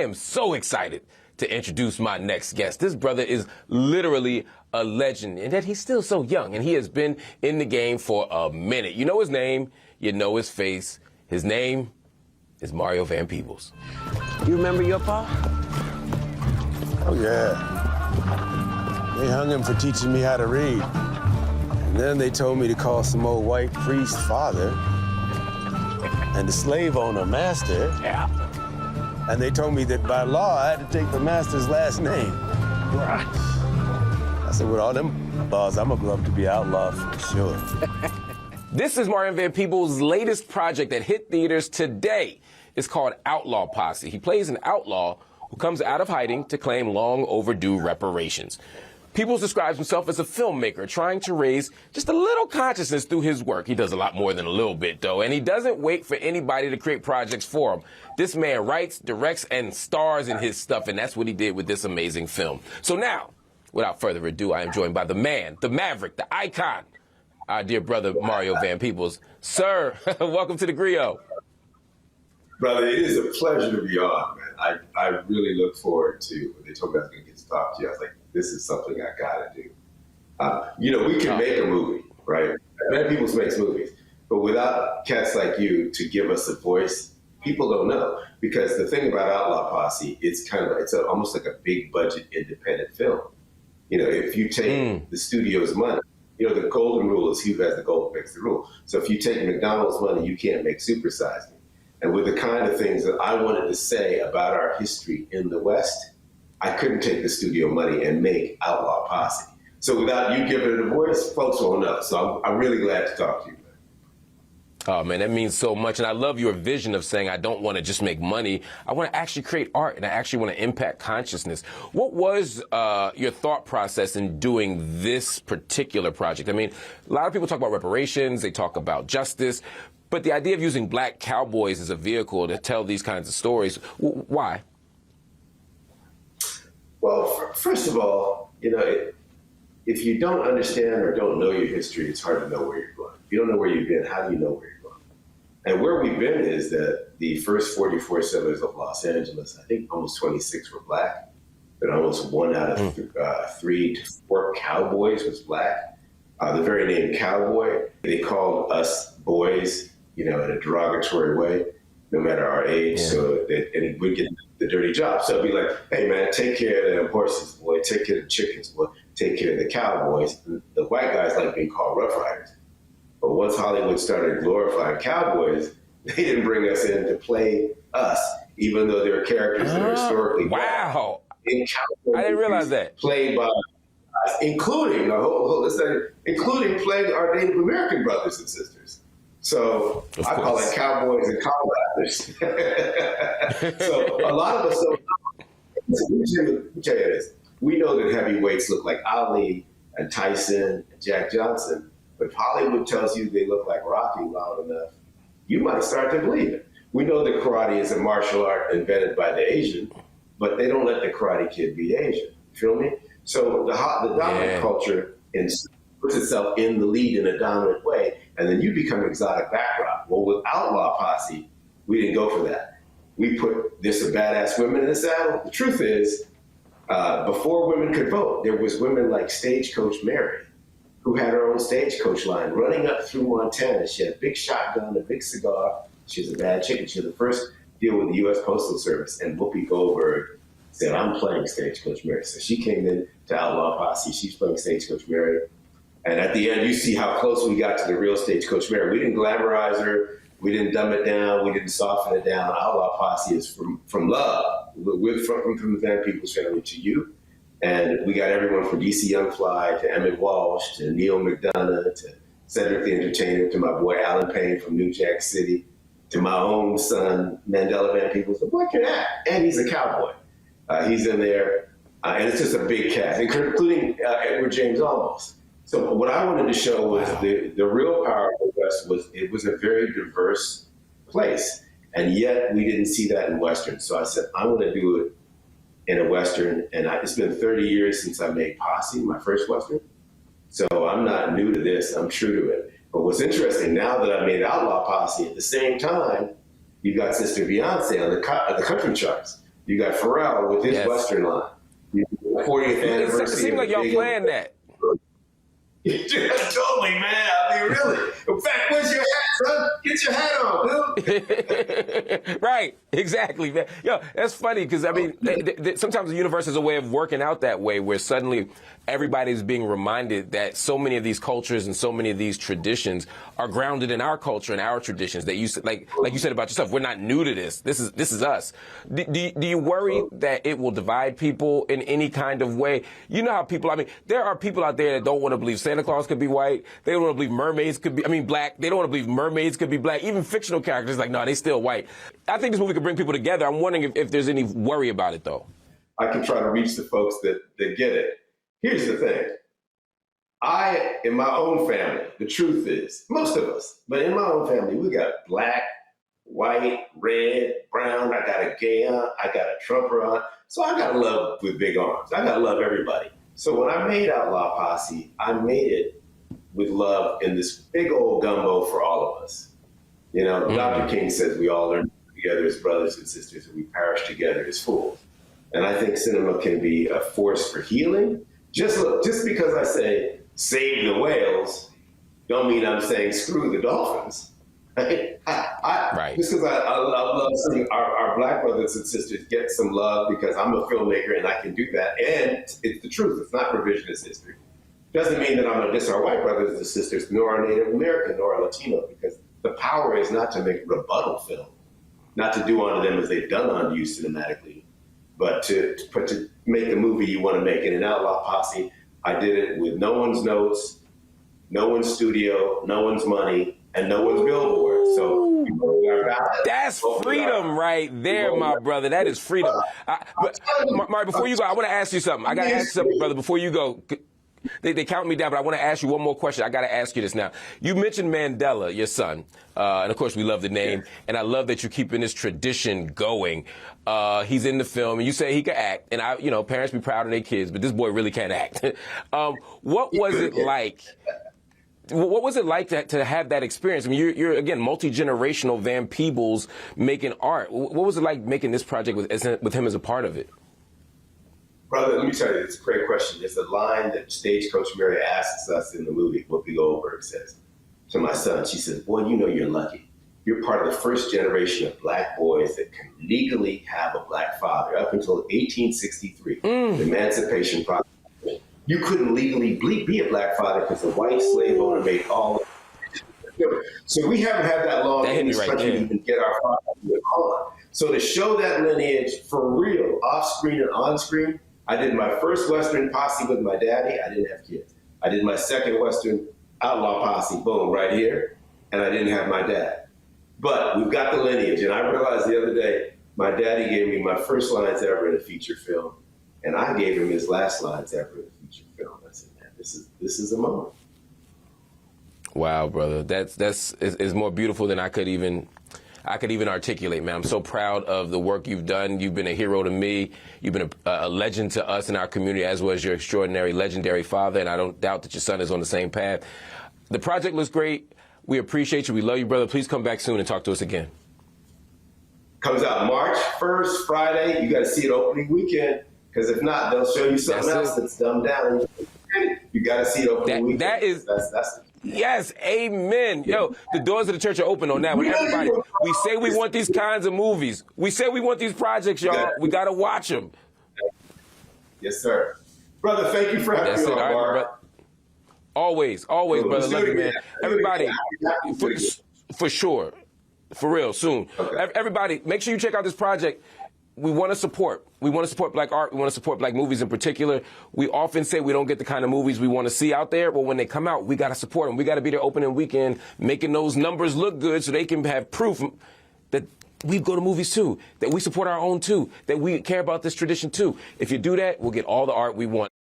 I am so excited to introduce my next guest. This brother is literally a legend, and that he's still so young, and he has been in the game for a minute. You know his name, you know his face. His name is Mario Van Peebles. You remember your pa? Oh, yeah. They hung him for teaching me how to read. And then they told me to call some old white priest father and the slave owner master. Yeah. And they told me that by law, I had to take the master's last name. Right. I said, with all them laws, I'm gonna grow up to be outlaw for sure. This is Mario Van Peebles' latest project that hit theaters today. It's called Outlaw Posse. He plays an outlaw who comes out of hiding to claim long overdue reparations. Peebles describes himself as a filmmaker trying to raise just a little consciousness through his work. He does a lot more than a little bit, though, and he doesn't wait for anybody to create projects for him. This man writes, directs, and stars in his stuff, and that's what he did with this amazing film. So now, without further ado, I am joined by the man, the maverick, the icon, our dear brother Mario Van Peebles. Sir, welcome to the Griot. Brother, it is a pleasure to be on, man. I really look forward to, when they told me I was going to get to talk to you, I was like, this is something I got to do. You know, we can make a movie, right? Van Peebles makes movies, but without cats like you to give us a voice, people don't know. Because the thing about Outlaw Posse, it's almost like a big budget independent film. You know, if you take the studio's money, you know, the golden rule is who has the gold makes the rule. So if you take McDonald's money, you can't make Super Size Me. And with the kind of things that I wanted to say about our history in the West, I couldn't take the studio money and make Outlaw Posse. So without you giving it a voice, folks won't know. So I'm really glad to talk to you, man. Oh, man, that means so much. And I love your vision of saying, I don't want to just make money. I want to actually create art, and I actually want to impact consciousness. What was your thought process in doing this particular project? I mean, a lot of people talk about reparations. They talk about justice. But the idea of using black cowboys as a vehicle to tell these kinds of stories, why? Well, first of all, you know, if you don't understand or don't know your history, it's hard to know where you're going. If you don't know where you've been, how do you know where you're going? And where we've been is that the first 44 settlers of Los Angeles, I think almost 26 were black, but almost 1 out of 3 to 4 cowboys was black. The very name cowboy, they called us boys, you know, in a derogatory way, no matter our age. Yeah. So and we'd get the dirty job. So it'd be like, hey man, take care of the horses, boy, take care of the chickens, boy, take care of the cowboys. The white guys like being called Rough Riders. But once Hollywood started glorifying cowboys, they didn't bring us in to play us, even though there are characters that are historically black. Wow. In cowboy I didn't realize that. Played by us, including playing our Native American brothers and sisters. So I call it cowboys and colonizers. So a lot of us don't know. Let me tell you this. We know that heavyweights look like Ali and Tyson and Jack Johnson, but if Hollywood tells you they look like Rocky loud enough, you might start to believe it. We know that karate is a martial art invented by the Asian, but they don't let the Karate Kid be Asian. You feel me? So the dominant culture puts itself in the lead in a dominant way, and then you become exotic backdrop. Well, with Outlaw Posse, we didn't go for that. We put there's some badass women in the saddle. The truth is, before women could vote, there was women like Stagecoach Mary, who had her own stagecoach line running up through Montana. She had a big shotgun, a big cigar. She was a bad chicken. She was the first deal with the U.S. Postal Service, and Whoopi Goldberg said, I'm playing Stagecoach Mary. So she came in to Outlaw Posse. She's playing Stagecoach Mary. And at the end, you see how close we got to the real Stagecoach Mary. We didn't glamorize her. We didn't dumb it down. We didn't soften it down. Outlaw Posse is from love. We're from the Van Peebles family to you. And we got everyone from DC Young Fly to Emmett Walsh to Neil McDonough to Cedric the Entertainer to my boy Alan Payne from New Jack City to my own son, Mandela Van Peebles. The boy can act, and he's a cowboy. He's in there, and it's just a big cast, including Edward James Olmos. So what I wanted to show was the real power of the West was a very diverse place, and yet we didn't see that in Western. So I said, I'm going to do it in a Western, and it's been 30 years since I made Posse, my first Western. So I'm not new to this, I'm true to it. But what's interesting, now that I made Outlaw Posse, at the same time, you got Sister Beyonce on the country charts. You got Pharrell with his Western line. 40th anniversary. It seems like y'all planned that. Totally, man. I mean, really. In fact, where's your hat, son? Get your hat on, dude. Right, exactly, man. Yo, that's funny because, I mean, sometimes the universe is a way of working out that way where suddenly everybody's being reminded that so many of these cultures and so many of these traditions are grounded in our culture and our traditions. That you like you said about yourself, we're not new to this. This is us. Do you worry that it will divide people in any kind of way? You know how people, I mean, there are people out there that don't want to believe Santa Claus could be white. They don't want to believe mermaids could be, black. They don't want to believe mermaids could be black. Even fictional characters, like, no, they still white. I think this movie could bring people together. I'm wondering if there's any worry about it, though. I can try to reach the folks that get it. Here's the thing. In my own family, the truth is, most of us, but in my own family, we got black, white, red, brown. I got a gay aunt. I got a Trumper aunt. So I got to love with big arms. I got to love everybody. So when I made Outlaw Posse, I made it with love in this big old gumbo for all of us. You know, Dr. King says we all learn together as brothers and sisters, and we perish together as fools. And I think cinema can be a force for healing. Just because I say save the whales, don't mean I'm saying screw the dolphins. Right? Just because I love seeing our black brothers and sisters get some love because I'm a filmmaker and I can do that. And it's the truth. It's not revisionist history. Doesn't mean that I'm going to diss our white brothers and sisters, nor our Native American, nor our Latino, because the power is not to make rebuttal film, not to do unto them as they've done unto you cinematically, but to make the movie you want to make. And in Outlaw Posse, I did it with no one's notes, no one's studio, no one's money, and no one's billboard. So that's freedom right there, my brother. That is freedom. But Marc, before you go, I want to ask you something. I got to ask you something, brother, before you go. They count me down, but I want to ask you one more question. I got to ask you this now. You mentioned Mandela, your son, and of course we love the name, and I love that you're keeping this tradition going. He's in the film, and you say he can act, and parents be proud of their kids, but this boy really can't act. What was it like? What was it like to have that experience? I mean, you're again multi-generational Van Peebles making art. What was it like making this project with him as a part of it? Brother, let me tell you, it's a great question. It's a line that Stagecoach Mary asks us in the movie. Whoopi Goldberg says to my son, she says, boy, you know you're lucky. You're part of the first generation of black boys that can legally have a black father. Up until 1863, the Emancipation Proclamation, you couldn't legally be a black father because the white slave owner made all of it. So we haven't had that long in this country to even get our father on. So to show that lineage for real, off screen and on screen, I did my first Western posse with my daddy. I didn't have kids. I did my second Western Outlaw Posse, boom, right here. And I didn't have my dad. But we've got the lineage. And I realized the other day, my daddy gave me my first lines ever in a feature film. And I gave him his last lines ever in a feature film. I said, man, this is a moment. Wow, brother. That's more beautiful than I could even articulate, man. I'm so proud of the work you've done. You've been a hero to me. You've been a legend to us in our community, as was your extraordinary, legendary father, and I don't doubt that your son is on the same path. The project looks great. We appreciate you. We love you, brother. Please come back soon and talk to us again. Comes out March 1st, Friday. You got to see it opening weekend, because if not, they'll show you something else that's dumbed down. You got to see it opening weekend. That is... Yes, amen. Yo, the doors of the church are open on that one. Everybody, we say we want these kinds of movies. We say we want these projects, y'all. We got to watch them. Yes, sir. Brother, thank you for having me on, Marc. Always, brother. Love you, man. Everybody, for sure. For real, soon. Okay. Everybody, make sure you check out this project. We want to support. We want to support black art. We want to support black movies in particular. We often say we don't get the kind of movies we want to see out there, but when they come out, we got to support them. We got to be there opening weekend, making those numbers look good so they can have proof that we go to movies too, that we support our own too, that we care about this tradition too. If you do that, we'll get all the art we want.